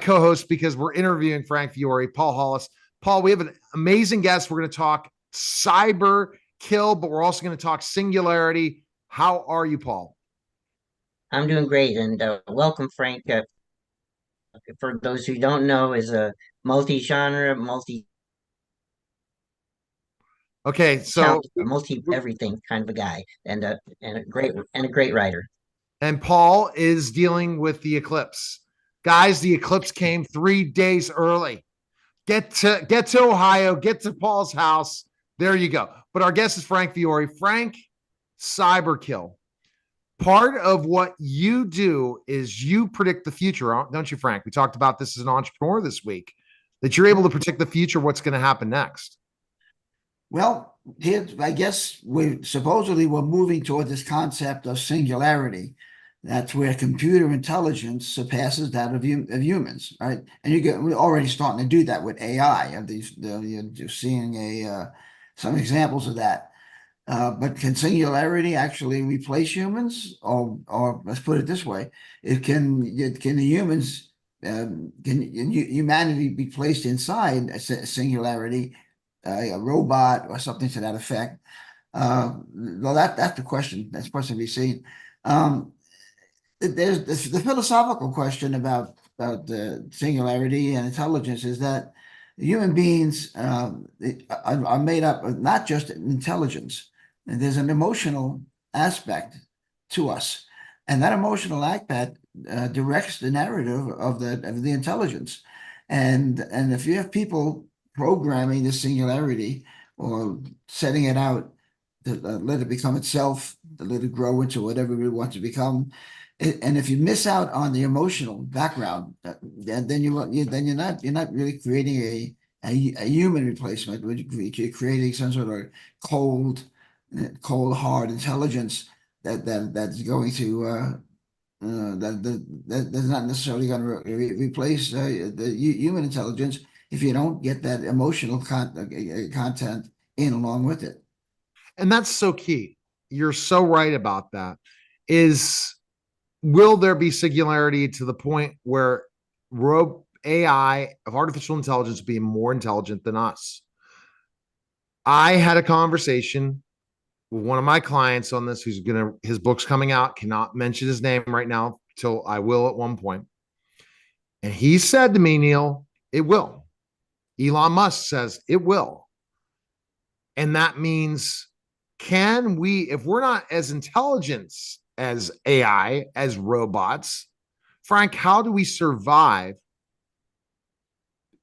co-host because we're interviewing Frank Fiore, Paul Hollis. Paul, we have an amazing guest. We're going to talk cyber kill, but we're also going to talk singularity. How are you, Paul? I'm doing great, and welcome, Frank. For those who don't know, is a multi-genre, Okay, multi-talent, multi-everything kind of a guy, and a great writer. and Paul is dealing with the eclipse. Guys, the eclipse came 3 days early. Get to Ohio, get to Paul's house. There you go. But our guest is Frank Fiore. Frank, cyberkill. Part of what you do is you predict the future, don't you, Frank? We talked about this as an entrepreneur this week, that you're able to predict the future, what's going to happen next. Well, here, I guess we're moving toward this concept of singularity. That's where computer intelligence surpasses that of humans, right? And we're already starting to do that with AI. And you're seeing some examples of that. But can singularity actually replace humans? Or let's put it this way: can the humans can humanity be placed inside a singularity, a robot or something to that effect? Well, that's the question. That's supposed to be seen. Um, there's the philosophical question about the singularity and intelligence is that human beings are made up of not just intelligence, and there's an emotional aspect to us, and that emotional aspect directs the narrative of the intelligence, and if you have people programming the singularity or setting it out to let it become itself, to let it grow into whatever we want to become. And if you miss out on the emotional background, then you're not really creating a human replacement. You're creating some sort of cold hard intelligence that's going to that's not necessarily going to replace the human intelligence if you don't get that emotional content in along with it. And that's so key. You're so right about that. Is will there be singularity to the point where AI of artificial intelligence being more intelligent than us? I had a conversation with one of my clients on this his book's coming out, cannot mention his name right now till I will at one point. And he said to me, Neil, it will. Elon Musk says it will. And that means, can we, if we're not as intelligent as AI, as robots, Frank, how do we survive,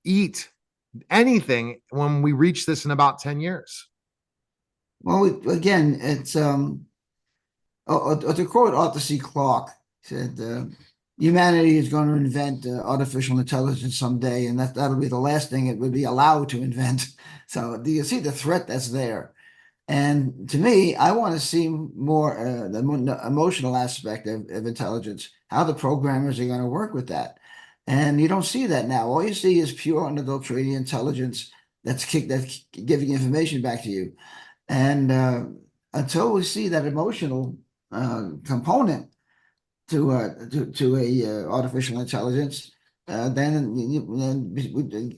eat anything when we reach this in about 10 years? Well, again, it's to quote Arthur C. Clarke, said, humanity is going to invent artificial intelligence someday, and that'll be the last thing it would be allowed to invent. So do you see the threat that's there? And to me, I want to see more the emotional aspect of intelligence, how the programmers are going to work with that. And you don't see that now. All you see is pure unadulterated intelligence that's giving information back to you. And until we see that emotional component to a artificial intelligence, then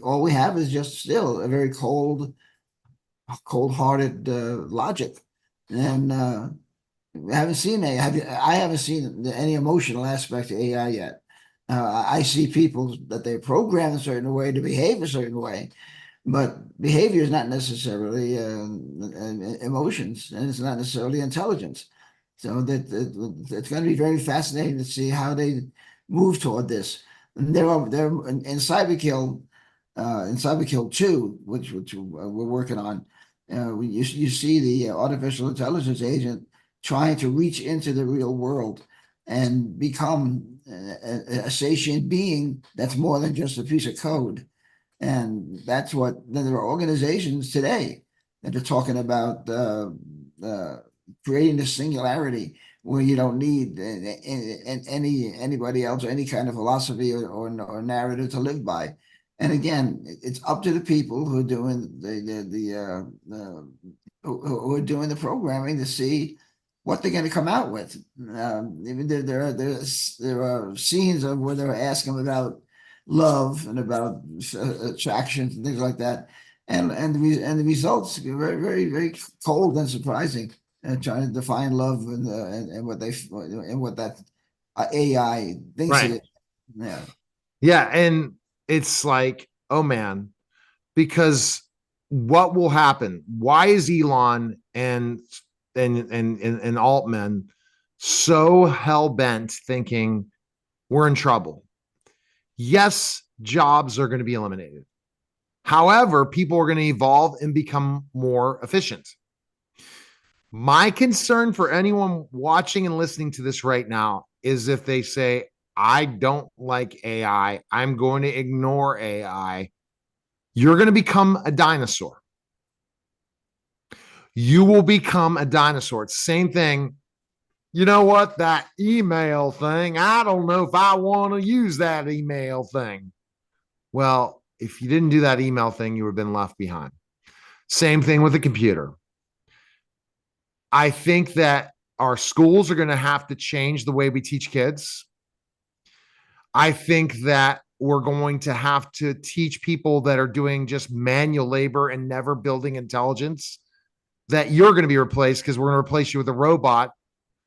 all we have is just still a very cold-hearted logic, and I haven't seen I haven't seen any emotional aspect of AI yet. I see people that they're programmed a certain way to behave a certain way, but behavior is not necessarily emotions, and it's not necessarily intelligence. So it's going to be very fascinating to see how they move toward this. And there in Cyberkill 2, which we're working on. You see the artificial intelligence agent trying to reach into the real world and become a sentient being that's more than just a piece of code. And that's what there are organizations today that are talking about creating this singularity where you don't need anybody else or any kind of philosophy or narrative to live by. And again, it's up to the people who are doing who are doing the programming to see what they're going to come out with. Even there are scenes of where they're asking about love and about attractions and things like that. And the results are very, very, very cold and surprising. And trying to define love and what they and what that AI thinks it Right. is. Yeah. Yeah. And it's like, oh man, because what will happen? Why is Elon and Altman so hell bent thinking we're in trouble? Yes, jobs are going to be eliminated. However, people are going to evolve and become more efficient. My concern for anyone watching and listening to this right now is if they say, I don't like AI, I'm going to ignore AI, you're going to become a dinosaur. You will become a dinosaur. It's the same thing. You know what? That email thing, I don't know if I want to use that email thing. Well, if you didn't do that email thing, you would have been left behind. Same thing with the computer. I think that our schools are going to have to change the way we teach kids. I think that we're going to have to teach people that are doing just manual labor and never building intelligence that you're going to be replaced because we're going to replace you with a robot.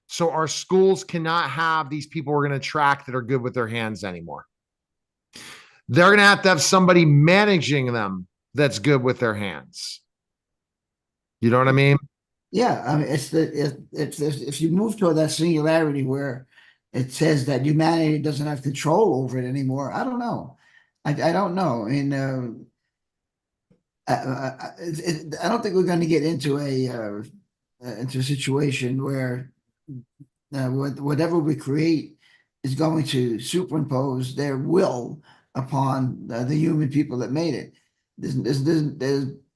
So our schools cannot have these people we're going to track that are good with their hands anymore. They're going to have somebody managing them that's good with their hands. You know what I mean? Yeah, I mean, it's the if you move toward that singularity where it says that humanity doesn't have control over it anymore, I don't know. I don't know. I mean, I don't think we're going to get into a situation where whatever we create is going to superimpose their will upon the human people that made it. There's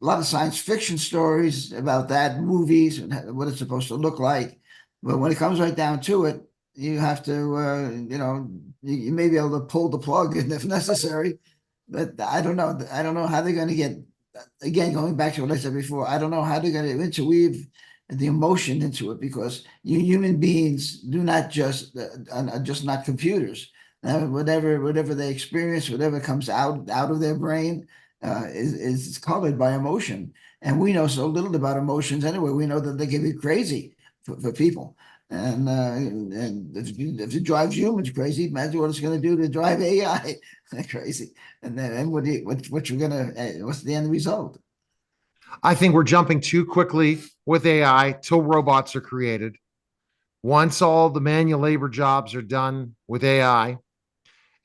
a lot of science fiction stories about that, movies and what it's supposed to look like. But when it comes right down to it, you have to, you may be able to pull the plug if necessary. But I don't know. I don't know how they're going to get, again, going back to what I said before, I don't know how they're going to interweave the emotion into it because you human beings do not are just not computers. Whatever they experience, whatever comes out of their brain, is colored by emotion. And we know so little about emotions anyway. We know that they can be crazy for people. And if it drives humans crazy, imagine what it's going to do to drive AI crazy. And then what you're gonna what's the end result? I think we're jumping too quickly with AI till robots are created. Once all the manual labor jobs are done with AI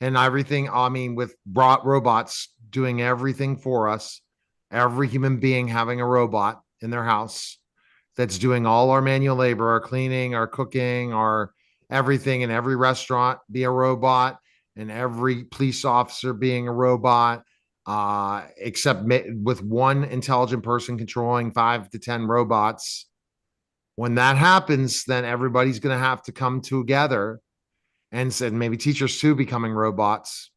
and everything, I mean, with robots doing everything for us, every human being having a robot in their house that's doing all our manual labor, our cleaning, our cooking, our everything in every restaurant be a robot, and every police officer being a robot, except with one intelligent person controlling 5 to 10 robots. When that happens, then everybody's going to have to come together and said maybe teachers too becoming robots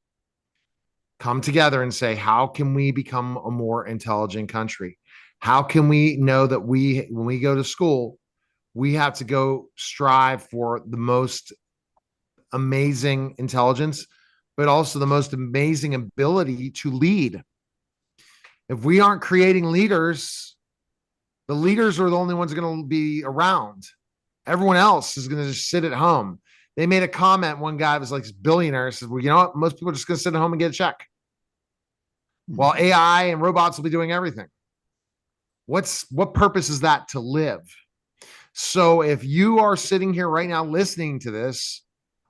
come together and say, how can we become a more intelligent country? How can we know that when we go to school, we have to go strive for the most amazing intelligence, but also the most amazing ability to lead. If we aren't creating leaders, the leaders are the only ones going to be around. Everyone else is going to just sit at home. They made a comment. One guy was like, billionaire says, well, you know what? Most people are just going to sit at home and get a check. While AI and robots will be doing everything. What purpose is that to live? So if you are sitting here right now listening to this,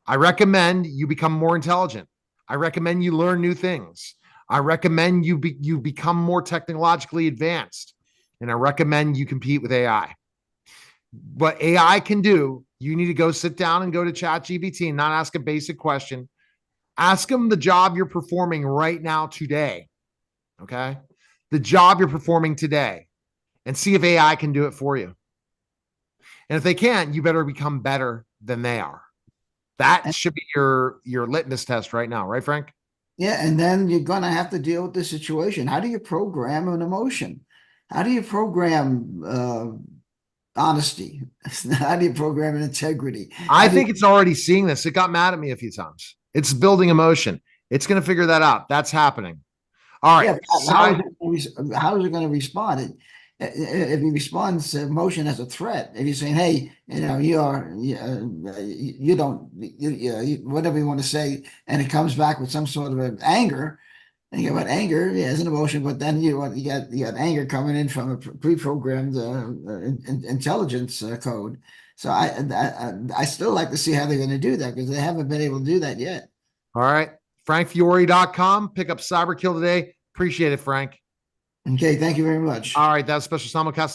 I recommend you become more intelligent. I recommend you learn new things. I recommend you become more technologically advanced. And I recommend you compete with AI. What AI can do, you need to go sit down and go to ChatGPT and not ask a basic question. Ask them the job you're performing right now today. Okay? The job you're performing today, and see if AI can do it for you. And if they can, you better become better than they are. That should be your litmus test right now, right, Frank? Yeah, and then you're gonna have to deal with the situation. How do you program an emotion? How do you program honesty? How do you program an integrity? I think it's already seeing this. It got mad at me a few times. It's building emotion. It's going to figure that out. That's happening. All Yeah, right. but how is it going to respond? If he responds to motion as a threat, if he's saying, "Hey, you don't, whatever you want to say," and it comes back with some sort of an anger, and you get what anger is an emotion, but then you got anger coming in from a pre-programmed intelligence code. So I still like to see how they're going to do that because they haven't been able to do that yet. All right. FrankFiore.com. Pick up Cyberkill today. Appreciate it, Frank. Okay, thank you very much. All right. That's special simulcast.